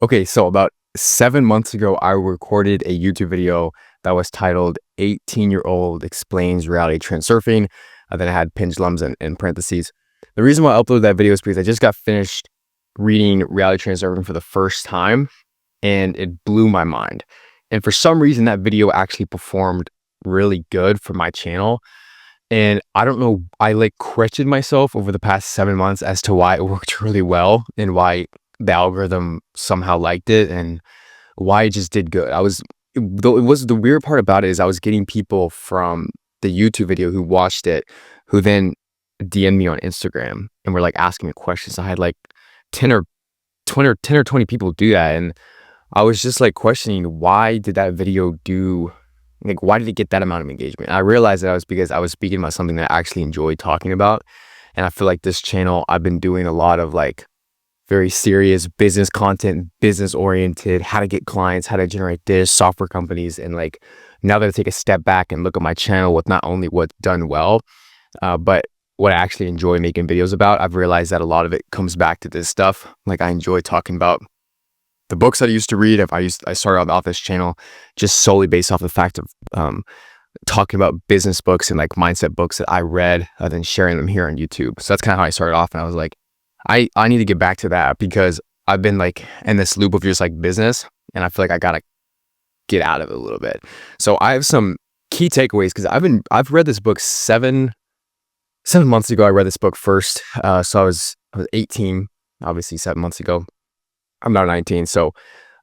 Okay, so about 7 months ago, I recorded a YouTube video that was titled 18-Year-Old Explains Reality Transurfing. Then I had pendulums in parentheses. The reason why I uploaded that video is because I just got finished reading Reality Transurfing for the first time, and it blew my mind. And for some reason, that video actually performed really good for my channel. And I don't know, I like questioned myself over the past 7 months as to why it worked really well and why the algorithm somehow liked it and why it just did good. Though it was the weird part about it is I was getting people from the YouTube video who watched it, who then DM'd me on Instagram and were like asking me questions. I had like 10 or 20 people do that. And I was just like questioning, why did that video do, like, why did it get that amount of engagement? I realized that because I was speaking about something that I actually enjoyed talking about. And I feel like this channel, I've been doing a lot of like very serious business content, business oriented, how to get clients, how to generate this, software companies. And like, now that I take a step back and look at my channel with not only what's done well, but what I actually enjoy making videos about, I've realized that a lot of it comes back to this stuff. Like, I enjoy talking about the books that I used to read. I started off this channel just solely based off the fact of talking about business books and like mindset books that I read, then sharing them here on YouTube. So that's kind of how I started off. And I was like, I need to get back to that because I've been like in this loop of just like business, and I feel like I gotta get out of it a little bit. So I have some key takeaways because I've read this book seven months ago. I read this book first. So I was 18, obviously 7 months ago. I'm now 19. So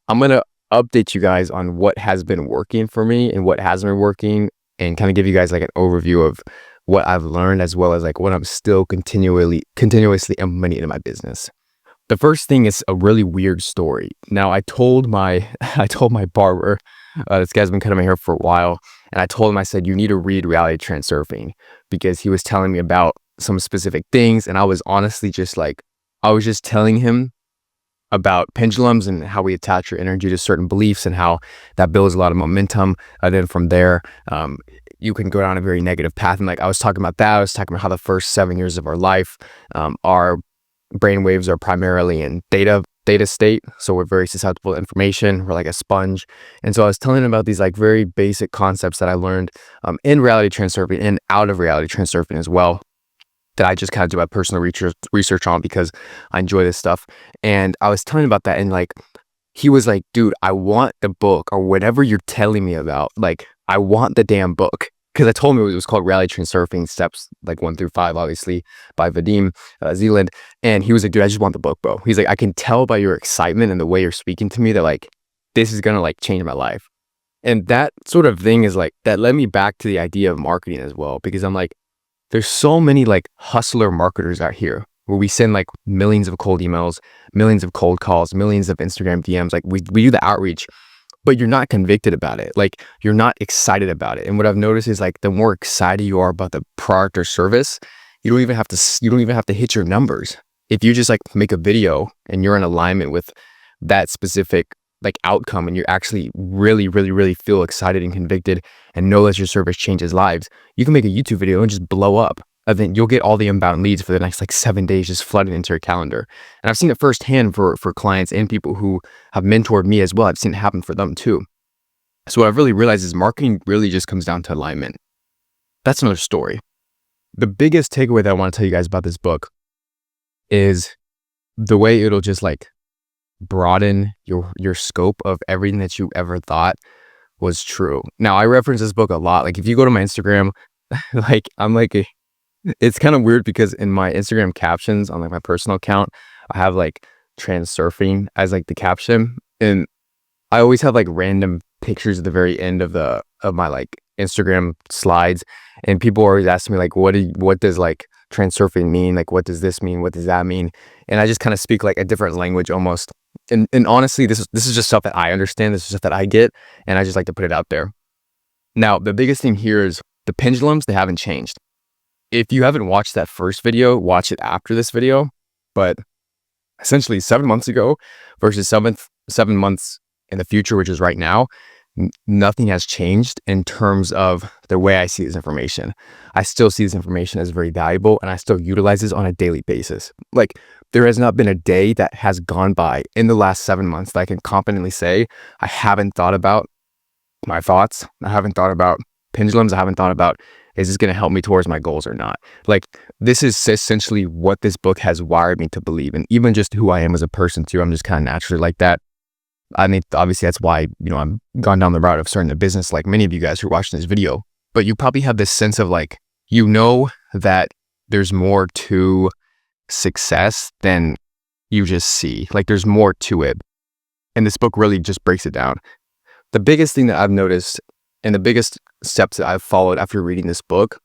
I'm gonna update you guys on what has been working for me and what hasn't been working, and kind of give you guys like an overview of what I've learned, as well as like what I'm still continuously implementing in my business. The first thing is a really weird story. Now, I told my barber, this guy's been cutting my hair for a while, and I told him, I said, you need to read Reality Transurfing, because he was telling me about some specific things, and I was honestly just like, I was just telling him about pendulums and how we attach your energy to certain beliefs and how that builds a lot of momentum. And then from there, you can go down a very negative path. And like, I was talking about that. I was talking about how the first 7 years of our life, our brain waves are primarily in theta state. So we're very susceptible to information. We're like a sponge. And so I was telling him about these like very basic concepts that I learned in Reality Transurfing and out of Reality Transurfing as well, that I just kind of do my personal research on because I enjoy this stuff. And I was telling him about that, and like, he was like, dude, I want the book or whatever you're telling me about. Like, I want the damn book. Because I told him it was called Reality Transurfing, steps like 1 through 5, obviously, by Vadim Zealand. And he was like, dude, I just want the book, bro. He's like, I can tell by your excitement and the way you're speaking to me that like, this is going to like change my life. And that sort of thing is like, that led me back to the idea of marketing as well. Because I'm like, there's so many like hustler marketers out here where we send like millions of cold emails, millions of cold calls, millions of Instagram DMs. Like, we do the outreach, but you're not convicted about it. Like, you're not excited about it. And what I've noticed is like, the more excited you are about the product or service, you don't even have to hit your numbers. If you just like make a video and you're in alignment with that specific like outcome, and you actually really, really, really feel excited and convicted and know that your service changes lives, you can make a YouTube video and just blow up. And then you'll get all the inbound leads for the next like 7 days just flooding into your calendar. And I've seen it firsthand for clients and people who have mentored me as well. I've seen it happen for them too. So what I've really realized is marketing really just comes down to alignment. That's another story. The biggest takeaway that I want to tell you guys about this book is the way it'll just like broaden your scope of everything that you ever thought was true. Now, I reference this book a lot. Like, if you go to my Instagram, like, it's kind of weird because in my Instagram captions on like my personal account, I have like transurfing as like the caption, and I always have like random pictures at the very end of my like Instagram slides, and people always ask me like, what does like transurfing mean? Like, what does this mean? What does that mean? And I just kind of speak like a different language almost. And honestly, this is just stuff that I understand. This is stuff that I get, and I just like to put it out there. Now, the biggest thing here is the pendulums, they haven't changed. If you haven't watched that first video, watch it after this video. But essentially 7 months ago versus 7 months in the future, which is right now, nothing has changed in terms of the way I see this information. I still see this information as very valuable, and I still utilize this on a daily basis. Like, There has not been a day that has gone by in the last 7 months that I can confidently say I haven't thought about my thoughts. I haven't thought about pendulums. I haven't thought about, is this going to help me towards my goals or not? Like, this is essentially what this book has wired me to believe. And even just who I am as a person too, I'm just kind of naturally like that. I mean, obviously that's why, I'm gone down the route of starting a business like many of you guys who are watching this video. But you probably have this sense of like, that there's more to success than you just see. Like, there's more to it. And this book really just breaks it down. The biggest thing that I've noticed and the biggest steps that I've followed after reading this book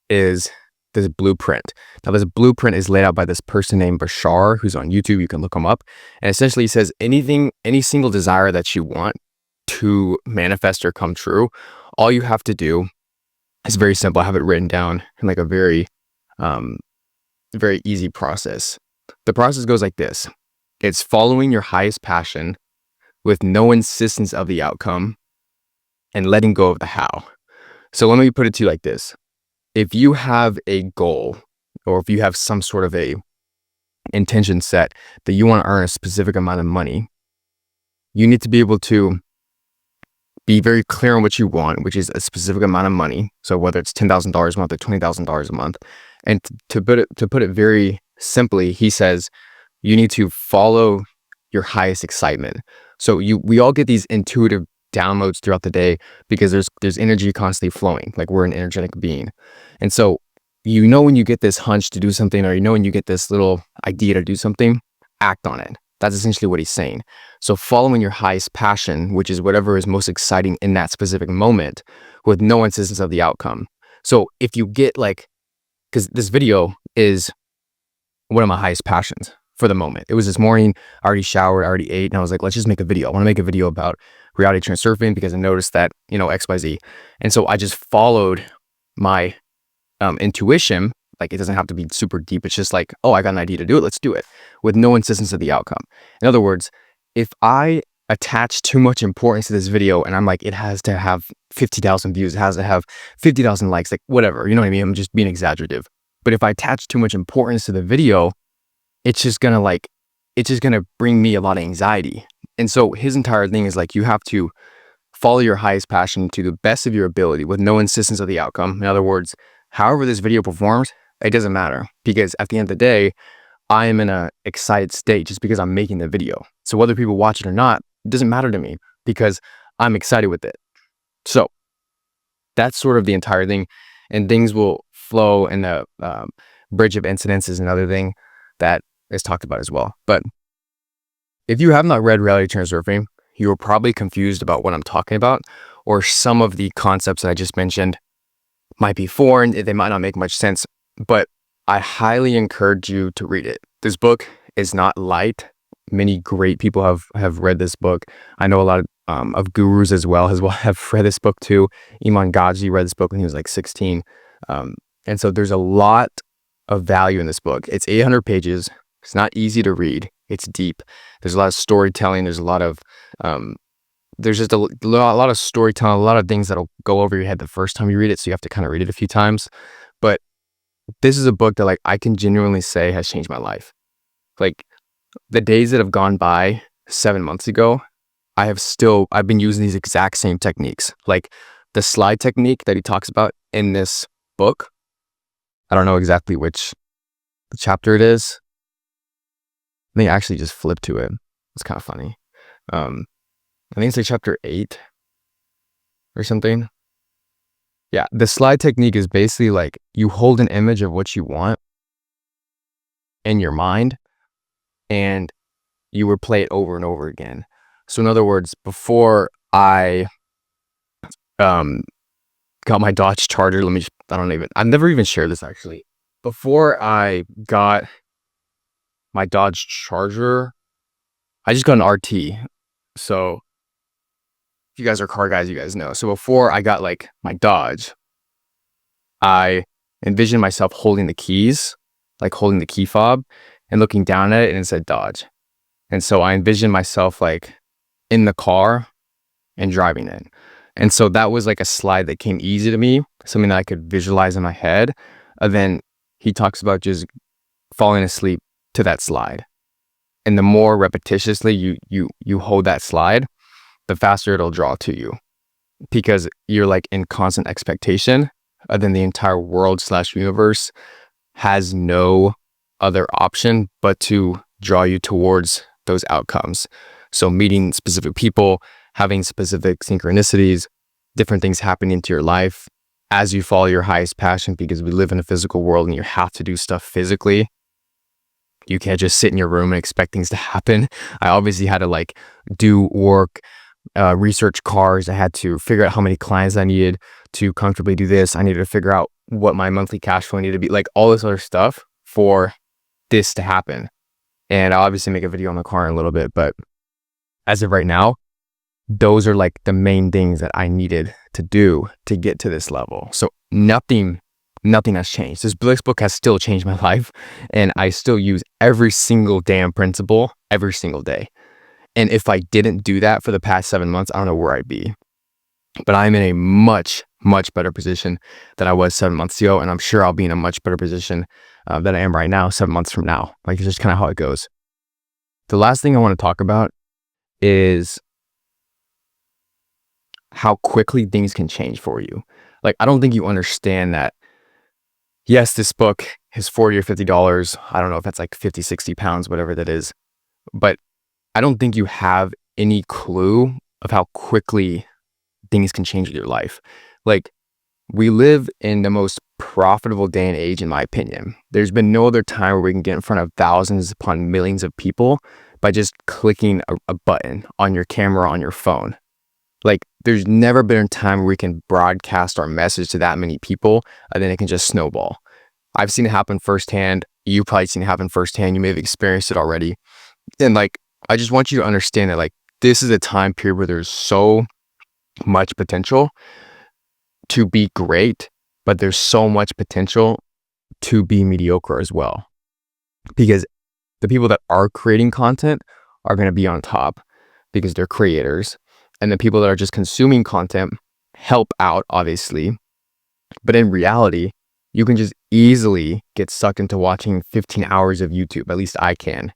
is this blueprint. Now, this blueprint is laid out by this person named Bashar, who's on YouTube. You can look him up. And essentially he says any single desire that you want to manifest or come true, all you have to do is very simple. I have it written down in like a very easy process. The process goes like this. It's following your highest passion with no insistence of the outcome and letting go of the how. So let me put it to you like this. If you have a goal, or if you have some sort of a intention set that you want to earn a specific amount of money, you need to be able to be very clear on what you want, which is a specific amount of money. So whether it's $10,000 a month or $20,000 a month. And to put it very simply, he says you need to follow your highest excitement. So we all get these intuitive downloads throughout the day because there's energy constantly flowing. Like, we're an energetic being. And so when you get this hunch to do something, or when you get this little idea to do something, act on it. That's essentially what he's saying. So following your highest passion, which is whatever is most exciting in that specific moment, with no insistence of the outcome. So if you get because this video is one of my highest passions for the moment. It was this morning, I already showered, I already ate, and I was like, let's just make a video. I want to make a video about reality transurfing because I noticed that, XYZ. And so I just followed my intuition. Like, it doesn't have to be super deep. It's just like, oh, I got an idea to do it. Let's do it, with no insistence of the outcome. In other words, if I attach too much importance to this video and I'm like, it has to have 50,000 views, it has to have 50,000 likes, like whatever, you know what I mean? I'm just being exaggerative. But if I attach too much importance to the video, it's just gonna bring me a lot of anxiety. And so his entire thing is like, you have to follow your highest passion to the best of your ability with no insistence of the outcome. In other words, however this video performs, it doesn't matter, because at the end of the day, I am in an excited state just because I'm making the video. So whether people watch it or not, it doesn't matter to me because I'm excited with it. So that's sort of the entire thing, and things will flow. And the bridge of incidents is another thing that is talked about as well. But if you have not read Reality Transurfing, you are probably confused about what I'm talking about, or some of the concepts that I just mentioned might be foreign. They might not make much sense, but I highly encourage you to read it. This book is not light. Many great people have read this book. I know a lot of gurus as well have read this book too. Iman Gadzhi read this book when he was like 16. And so there's a lot of value in this book. It's 800 pages. It's not easy to read. It's deep. There's a lot of storytelling. There's a lot of there's just a lot of storytelling, a lot of things that'll go over your head the first time you read it. So you have to kind of read it a few times. But this is a book that, like, I can genuinely say has changed my life. Like, the days that have gone by 7 months ago, I've been using these exact same techniques. Like, the slide technique that he talks about in this book. I don't know exactly which chapter it is. I think I actually just flipped to it. It's kind of funny. I think it's like chapter 8 or something. Yeah, the slide technique is basically like, you hold an image of what you want in your mind and you replay it over and over again. So in other words, before I got my Dodge Charger, I've never even shared this actually. Before I got my Dodge Charger, I just got an RT. So if you guys are car guys, you guys know. So before I got like my Dodge, I envisioned myself holding the keys, like holding the key fob and looking down at it, and it said Dodge. And so I envisioned myself like in the car and driving it. And so that was like a slide that came easy to me, something that I could visualize in my head. And then he talks about just falling asleep to that slide. And the more repetitiously you hold that slide, the faster it'll draw to you, because you're like in constant expectation. Then the entire world / universe has no other option but to draw you towards those outcomes. So meeting specific people, having specific synchronicities, different things happening into your life as you follow your highest passion, because we live in a physical world and you have to do stuff physically. You can't just sit in your room and expect things to happen. I obviously had to like do work, research cars. I had to figure out how many clients I needed to comfortably do this. I needed to figure out what my monthly cash flow needed to be, like all this other stuff for this to happen. And I'll obviously make a video on the car in a little bit, but as of right now, those are like the main things that I needed to do to get to this level. So nothing has changed. This Bliss book has still changed my life, and I still use every single damn principle every single day. And if I didn't do that for the past 7 months, I don't know where I'd be. But I'm in a much, much better position than I was 7 months ago. And I'm sure I'll be in a much better position than I am right now, 7 months from now. Like, it's just kind of how it goes. The last thing I want to talk about is how quickly things can change for you. Like, I don't think you understand that. Yes, this book is $40 or $50. I don't know if that's like 50, 60 pounds, whatever that is. But I don't think you have any clue of how quickly things can change with your life. Like, we live in the most profitable day and age, in my opinion. There's been no other time where we can get in front of thousands upon millions of people by just clicking a button on your camera on your phone. Like, there's never been a time where we can broadcast our message to that many people and then it can just snowball. I've seen it happen firsthand. You've probably seen it happen firsthand. You may have experienced it already. And like, I just want you to understand that like, this is a time period where there's so much potential to be great, but there's so much potential to be mediocre as well. Because the people that are creating content are going to be on top because they're creators. And the people that are just consuming content help out, obviously. But in reality, you can just easily get sucked into watching 15 hours of YouTube. At least I can.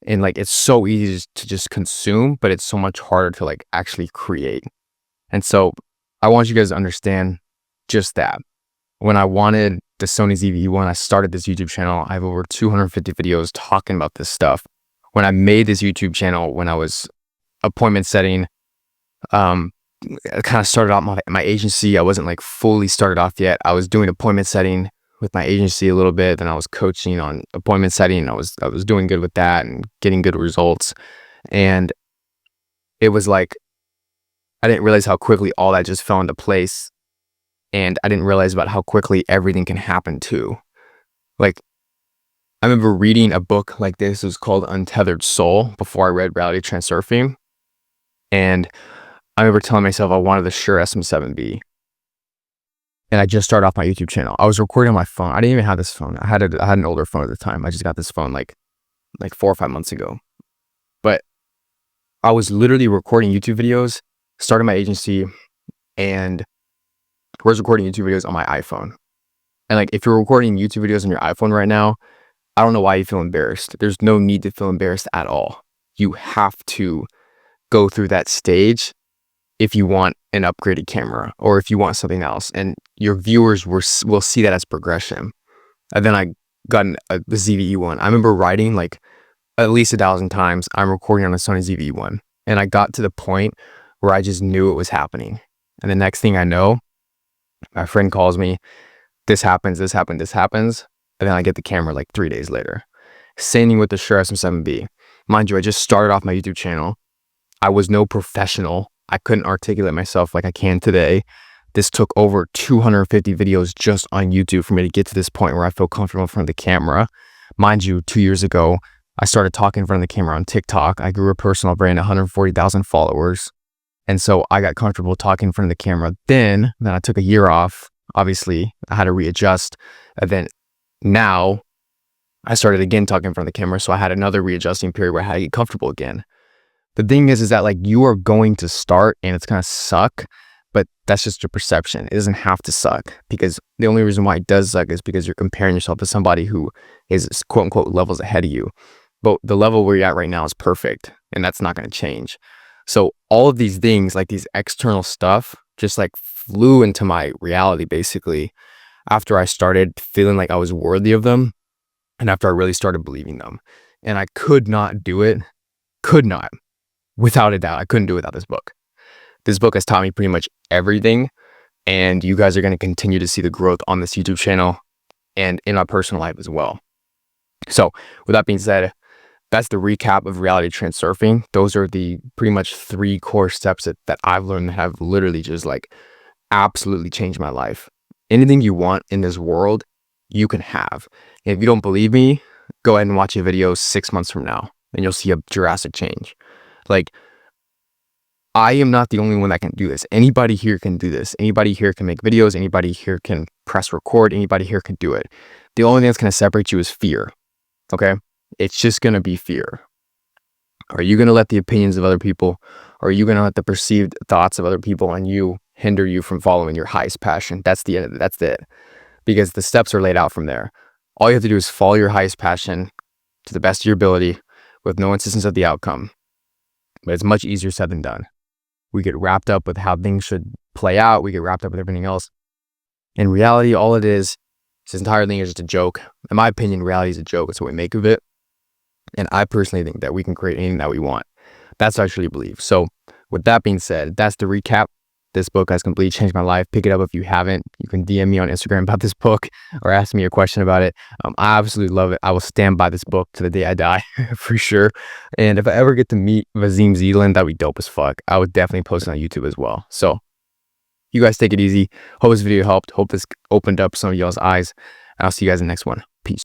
And like, it's so easy to just consume, but it's so much harder to like actually create. And so I want you guys to understand just that. When I wanted the Sony ZV-E1, I started this YouTube channel. I have over 250 videos talking about this stuff. When I made this YouTube channel, when I was appointment setting, I kind of started out my agency. I wasn't like fully started off yet. I was doing appointment setting with my agency a little bit. Then I was coaching on appointment setting. I was doing good with that and getting good results. And it was like, I didn't realize how quickly all that just fell into place. And I didn't realize about how quickly everything can happen too. Like, I remember reading a book like this. It was called Untethered Soul before I read Reality Transurfing. And I remember telling myself I wanted the Shure SM7B. And I just started off my YouTube channel. I was recording on my phone. I didn't even have this phone. I had an older phone at the time. I just got this phone like 4 or 5 months ago. But I was literally recording YouTube videos, started my agency, and was recording YouTube videos on my iPhone. And like, if you're recording YouTube videos on your iPhone right now, I don't know why you feel embarrassed. There's no need to feel embarrassed at all. You have to go through that stage if you want an upgraded camera or if you want something else, and your viewers will see that as progression. And then I got the ZV-E1. I remember writing like at least 1,000 times, I'm recording on a Sony ZV-E1. And I got to the point where I just knew it was happening. And the next thing I know, my friend calls me, this happens. And then I get the camera like 3 days later. Same thing with the Shure SM7B. Mind you, I just started off my YouTube channel. I was no professional. I couldn't articulate myself like I can today. This took over 250 videos just on YouTube for me to get to this point where I feel comfortable in front of the camera. Mind you, 2 years ago, I started talking in front of the camera on TikTok. I grew a personal brand, 140,000 followers. And so I got comfortable talking in front of the camera. Then I took a year off. Obviously, I had to readjust. And then now I started again talking in front of the camera. So I had another readjusting period where I had to get comfortable again. The thing is that like, you are going to start and it's going to suck, but that's just your perception. It doesn't have to suck, because the only reason why it does suck is because you're comparing yourself to somebody who is quote unquote levels ahead of you. But the level where you're at right now is perfect, and that's not going to change. So all of these things, like these external stuff, just like flew into my reality basically after I started feeling like I was worthy of them, and after I really started believing them. And I could not do it, could not, without a doubt. I couldn't do it without this book. This book has taught me pretty much everything, and you guys are going to continue to see the growth on this YouTube channel and in my personal life as well. So with that being said, that's the recap of Reality Transurfing. Those are the pretty much 3 core steps that I've learned that have literally just like absolutely changed my life. Anything you want in this world, you can have. And if you don't believe me, go ahead and watch a video 6 months from now, and you'll see a drastic change. Like, I am not the only one that can do this. Anybody here can do this. Anybody here can make videos. Anybody here can press record. Anybody here can do it. The only thing that's going to separate you is fear. Okay? It's just going to be fear. Are you going to let the opinions of other people, or are you going to let the perceived thoughts of other people on you hinder you from following your highest passion? That's the end of it. That's it. Because the steps are laid out from there. All you have to do is follow your highest passion to the best of your ability with no insistence of the outcome. But it's much easier said than done. We get wrapped up with how things should play out. We get wrapped up with everything else. In reality, all it is, this entire thing is just a joke. In my opinion, reality is a joke. It's what we make of it. And I personally think that we can create anything that we want. That's what I truly believe. So with that being said, that's the recap. This book has completely changed my life. Pick it up if you haven't. You can DM me on Instagram about this book or ask me a question about it. I absolutely love it. I will stand by this book to the day I die for sure. And if I ever get to meet Vaseem Zeeland, that'd be dope as fuck. I would definitely post it on YouTube as well. So you guys take it easy. Hope this video helped. Hope this opened up some of y'all's eyes. And I'll see you guys in the next one. Peace.